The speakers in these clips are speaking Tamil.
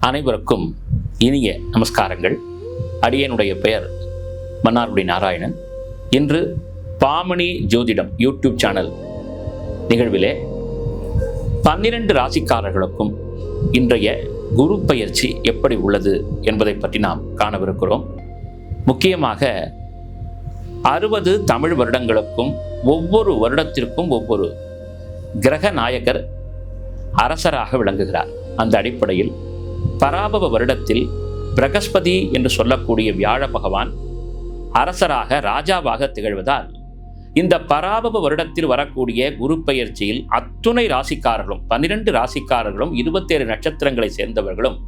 அனைவருக்கும் இனிய நமஸ்காரங்கள். அடியனுடைய பெயர் மன்னார்குடி நாராயணன். இன்று பாமணி ஜோதிடம் யூடியூப் சேனல் நிகழ்விலே 12 ராசிக்காரர்களுக்கும் இன்றைய குரு பயிற்சி எப்படி உள்ளது என்பதை பற்றி நாம் காணவிருக்கிறோம். முக்கியமாக 60 தமிழ் வருடங்களுக்கும் ஒவ்வொரு வருடத்திற்கும் ஒவ்வொரு கிரக நாயகர் அரசராக விளங்குகிறார். அந்த அடிப்படையில் பராபவ வருடத்தில் பிரகஸ்பதி என்று சொல்லக்கூடிய வியாழ பகவான் அரசராக ராஜாவாக திகழ்வதால் இந்த பராபவ வருடத்தில் வரக்கூடிய குரு பயிற்சியில் அத்துணை ராசிக்காரர்களும் 12 ராசிக்காரர்களும் 27 நட்சத்திரங்களை சேர்ந்தவர்களும்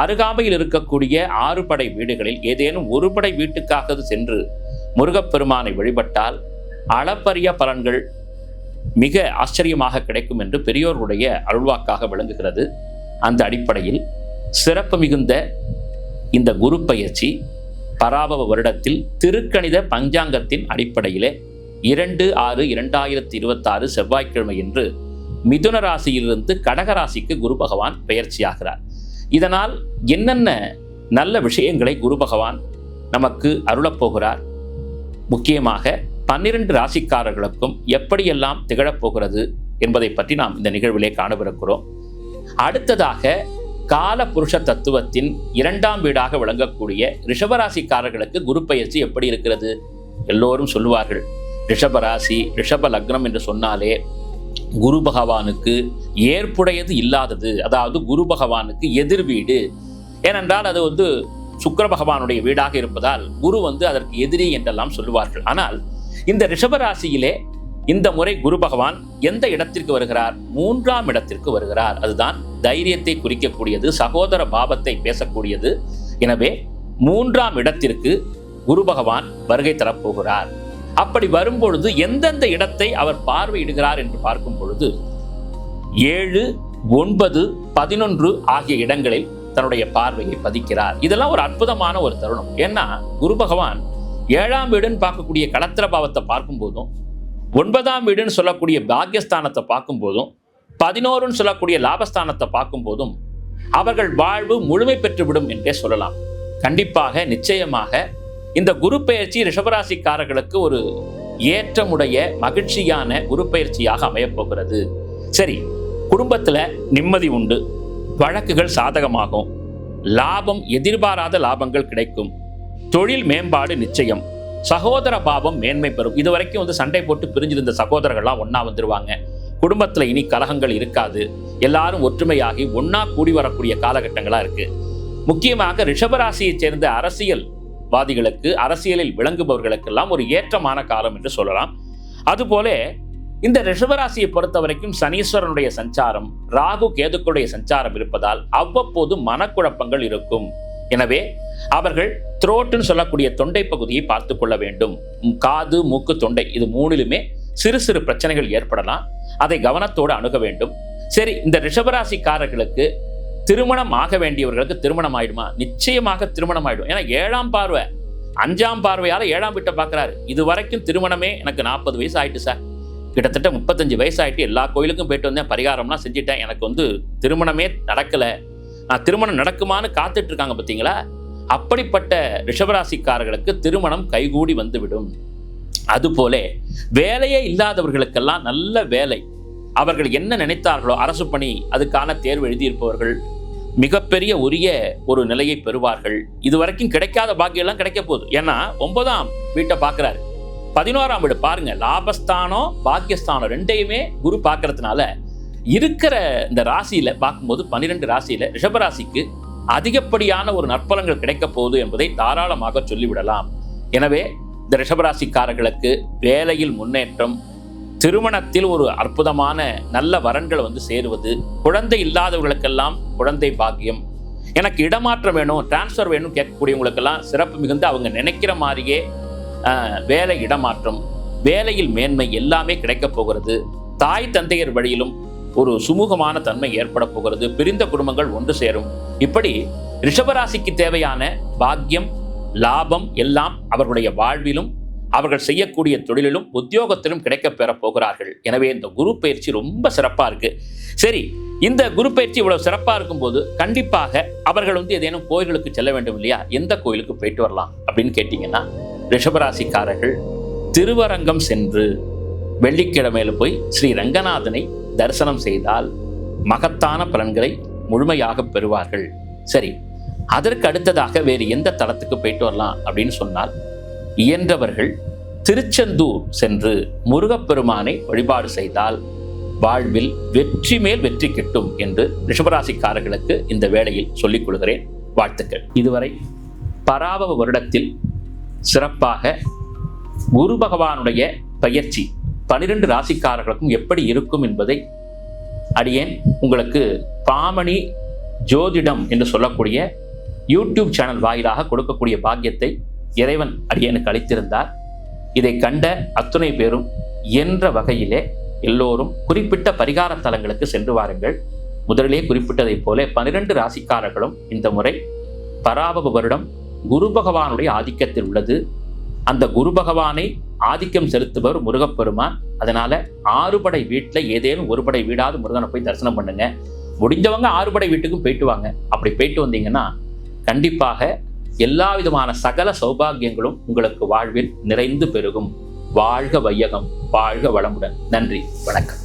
அருகாமையில் இருக்கக்கூடிய 6 படை வீடுகளில் ஏதேனும் ஒரு படை வீட்டுக்காக சென்று முருகப்பெருமானை வழிபட்டால் அளப்பரிய பலன்கள் மிக ஆச்சரியமாக கிடைக்கும் என்று பெரியோர்களுடைய அருள்வாக்காக விளங்குகிறது. அந்த அடிப்படையில் சிறப்பு மிகுந்த இந்த குரு பயிற்சி பராபவ வருடத்தில் திருக்கணித பஞ்சாங்கத்தின் அடிப்படையிலே 2/6/2026 செவ்வாய்க்கிழமை என்று மிதுன ராசியிலிருந்து கடக ராசிக்கு குரு பகவான் பெயர்ச்சியாகிறார். இதனால் என்னென்ன நல்ல விஷயங்களை குரு பகவான் நமக்கு அருளப்போகிறார், முக்கியமாக 12 ராசிக்காரர்களுக்கும் எப்படியெல்லாம் திகழப்போகிறது என்பதை பற்றி நாம் இந்த நிகழ்விலே காணவிருக்கிறோம். அடுத்ததாக கால புருஷ தத்துவத்தின் 2ஆம் வீடாக விளங்கக்கூடிய ரிஷபராசிக்காரர்களுக்கு குரு பயிற்சி எப்படி இருக்கிறது? எல்லோரும் சொல்லுவார்கள், ரிஷபராசி ரிஷப லக்னம் என்று சொன்னாலே குரு பகவானுக்கு ஏற்புடையது இல்லாதது, அதாவது குரு பகவானுக்கு எதிர் வீடு. ஏனென்றால் அது சுக்கிர பகவானுடைய வீடாக இருப்பதால் குரு அதற்கு எதிரி என்றெல்லாம் சொல்லுவார்கள். ஆனால் இந்த ரிஷபராசியிலே இந்த முறை குரு பகவான் எந்த இடத்திற்கு வருகிறார்? 3ஆம் இடத்திற்கு வருகிறார். அதுதான் தைரியத்தை குறிக்கக்கூடியது, சகோதர பாவத்தை பேசக்கூடியது. எனவே 3ஆம் இடத்திற்கு குரு பகவான் வருகை தரப்போகிறார். அப்படி வரும்பொழுது எந்தெந்த இடத்தை அவர் பார்வையிடுகிறார் என்று பார்க்கும் பொழுது 7, 9, 11 ஆகிய இடங்களில் தன்னுடைய பார்வையை பதிக்கிறார். இதெல்லாம் ஒரு அற்புதமான ஒரு தருணம். ஏன்னா குரு பகவான் 7ஆம் வீடுன்னு பார்க்கக்கூடிய களத்திர பாவத்தை பார்க்கும் போதும், 9ஆம் வீடுன்னு சொல்லக்கூடிய பாக்யஸ்தானத்தை பார்க்கும் போதும், 11ன்னு சொல்லக்கூடிய லாபஸ்தானத்தை பார்க்கும் போதும் அவர்கள் வாழ்வு முழுமை பெற்றுவிடும் என்றே சொல்லலாம். கண்டிப்பாக நிச்சயமாக இந்த குரு பயிற்சி ரிஷபராசிக்காரர்களுக்கு ஒரு ஏற்றமுடைய மகிழ்ச்சியான குரு பயிற்சியாக அமையப்போகிறது. சரி, குடும்பத்தில் நிம்மதி உண்டு, வழக்குகள் சாதகமாகும், லாபம் எதிர்பாராத லாபங்கள் கிடைக்கும், தொழில் மேம்பாடு நிச்சயம், சகோதர பாவம் மேன்மை பெறும். இதுவரைக்கும் சண்டை போட்டு பிரிஞ்சிருந்த சகோதரர்கள்லாம் ஒன்னா வந்துருவாங்க. குடும்பத்துல இனி கலகங்கள் இருக்காது. எல்லாரும் ஒற்றுமையாகி ஒன்னா கூடி வரக்கூடிய காலகட்டங்களா இருக்கு. முக்கியமாக ரிஷபராசியை சேர்ந்த அரசியல்வாதிகளுக்கு, அரசியலில் விளங்குபவர்களுக்கெல்லாம் ஒரு ஏற்றமான காலம் என்று சொல்லலாம். அதுபோல இந்த ரிஷபராசியை பொறுத்த வரைக்கும் சனீஸ்வரனுடைய சஞ்சாரம், ராகு கேதுக்களுடைய சஞ்சாரம் இருப்பதால் அவ்வப்போது மனக்குழப்பங்கள் இருக்கும். எனவே அவர்கள் த்ரோட்டுன்னு சொல்லக்கூடிய தொண்டை பகுதியை பார்த்து கொள்ள வேண்டும். காது, மூக்கு, தொண்டை இது 3லுமே சிறு சிறு பிரச்சனைகள் ஏற்படலாம். அதை கவனத்தோடு அணுக வேண்டும். சரி, இந்த ரிஷபராசிக்காரர்களுக்கு திருமணம் ஆக வேண்டியவர்களுக்கு திருமணம் ஆயிடுமா? நிச்சயமாக திருமணம் ஆயிடும். ஏன்னா 7ஆம் பார்வை 5ஆம் பார்வையால 7ஆம் வீட்டை பார்க்கிறாரு. இது வரைக்கும் திருமணமே எனக்கு 40 வயசு ஆயிட்டு சார், கிட்டத்தட்ட 35 வயசு ஆயிட்டு, எல்லா கோயிலுக்கும் போயிட்டு வந்தேன், பரிகாரம்லாம் செஞ்சுட்டேன், எனக்கு திருமணமே நடக்கல, நான் திருமணம் நடக்குமான்னு காத்துட்டு இருக்காங்க பார்த்தீங்களா? அப்படிப்பட்ட ரிஷபராசிக்காரர்களுக்கு திருமணம் கைகூடி வந்துவிடும். அதுபோல வேலையே இல்லாதவர்களுக்கெல்லாம் நல்ல வேலை, அவர்கள் என்ன நினைத்தார்களோ அரசு பணி, அதுக்கான தேர்வு எழுதியிருப்பவர்கள் மிகப்பெரிய உரிய ஒரு நிலையை பெறுவார்கள். இதுவரைக்கும் கிடைக்காத பாக்கியெல்லாம் கிடைக்க போகுது. ஏன்னா 9ஆம் வீட்டை பார்க்கிறாரு, 11ஆம் வீடு பாருங்க, லாபஸ்தானம் பாக்கியஸ்தானம் ரெண்டையுமே குரு பார்க்கறதுனால இருக்கிற இந்த ராசியில பார்க்கும்போது 12 ராசியில ரிஷபராசிக்கு அதிகப்படியான ஒரு நற்பலங்கள் கிடைக்க போகுது என்பதை தாராளமாக சொல்லிவிடலாம். எனவே இந்த ரிஷபராசிக்காரர்களுக்கு வேலையில் முன்னேற்றம், திருமணத்தில் ஒரு அற்புதமான நல்ல வரன்கள் சேருவது, குழந்தை இல்லாதவர்களுக்கெல்லாம் குழந்தை பாக்கியம், எனக்கு இடமாற்றம் வேணும், டிரான்ஸ்ஃபர் வேணும் கேட்கக்கூடியவங்களுக்கெல்லாம் சிறப்பு மிகுந்த அவங்க நினைக்கிற மாதிரியே வேலை இடமாற்றம், வேலையில் மேன்மை எல்லாமே கிடைக்க போகிறது. தாய் தந்தையர் வழியிலும் ஒரு சுமூகமான தன்மை ஏற்பட போகிறது. பிரிந்த குடும்பங்கள் ஒன்று சேரும். இப்படி ரிஷபராசிக்கு தேவையான பாக்கியம், லாபம் எல்லாம் அவர்களுடைய வாழ்விலும் அவர்கள் செய்யக்கூடிய தொழிலிலும் உத்தியோகத்திலும் கிடைக்க பெற போகிறார்கள். எனவே இந்த குரு பயிற்சி ரொம்ப சிறப்பா இருக்கு. சரி, இந்த குரு பயிற்சி இவ்வளவு சிறப்பா இருக்கும்போது கண்டிப்பாக அவர்கள் ஏதேனும் கோயில்களுக்கு செல்ல வேண்டும் இல்லையா? எந்த கோயிலுக்கு போயிட்டு வரலாம் அப்படின்னு கேட்டீங்கன்னா, ரிஷபராசிக்காரர்கள் திருவரங்கம் சென்று வெள்ளிக்கிழமையில போய் ஸ்ரீ ரங்கநாதனை தரிசனம் செய்தால் மகத்தான பலன்களை முழுமையாக பெறுவார்கள். சரி, அதற்கு அடுத்ததாக வேறு எந்த தலத்துக்கு போயிட்டு வரலாம் அப்படின்னு சொன்னால், இயன்றவர்கள் திருச்செந்தூர் சென்று முருகப்பெருமானை வழிபாடு செய்தால் வாழ்வில் வெற்றி மேல் வெற்றி கிட்டும் என்று ரிஷபராசிக்காரர்களுக்கு இந்த வேளையில் சொல்லிக் கொள்கிறேன். வாழ்த்துக்கள். இதுவரை பராபவ வருடத்தில் சிறப்பாக குரு பகவானுடைய பயிற்சி 12 ராசிக்காரர்களுக்கும் எப்படி இருக்கும் என்பதை அடியேன் உங்களுக்கு பாமணி ஜோதிடம் என்று சொல்லக்கூடிய யூடியூப் சேனல் வாயிலாக கொடுக்கக்கூடிய பாக்கியத்தை இறைவன் அடியேனுக்கு அளித்திருந்தார். இதை கண்ட அத்துணை பேரும் என்ற வகையிலே எல்லோரும் குறிப்பிட்ட பரிகார தலங்களுக்கு சென்று வாருங்கள். முதலிலே குறிப்பிட்டதைப் போல 12 ராசிக்காரர்களும் இந்த முறை பராபவ வருடம் குரு பகவானுடைய ஆதிக்கத்தில் உள்ளது. அந்த குரு பகவானை ஆதிக்கம் செலுத்துபவர் முருகப்பெருமான். அதனால 6 படை வீட்டில் ஏதேனும் ஒரு படை வீடாவது முருகனை போய் தரிசனம் பண்ணுங்க. முடிஞ்சவங்க 6 படை வீட்டுக்கும் போயிட்டு வாங்க. அப்படி போயிட்டு வந்தீங்கன்னா கண்டிப்பாக எல்லா விதமான சகல சௌபாகியங்களும் உங்களுக்கு வாழ்வில் நிறைந்து பெருகும். வாழ்க வையகம், வாழ்க வளமுடன். நன்றி, வணக்கம்.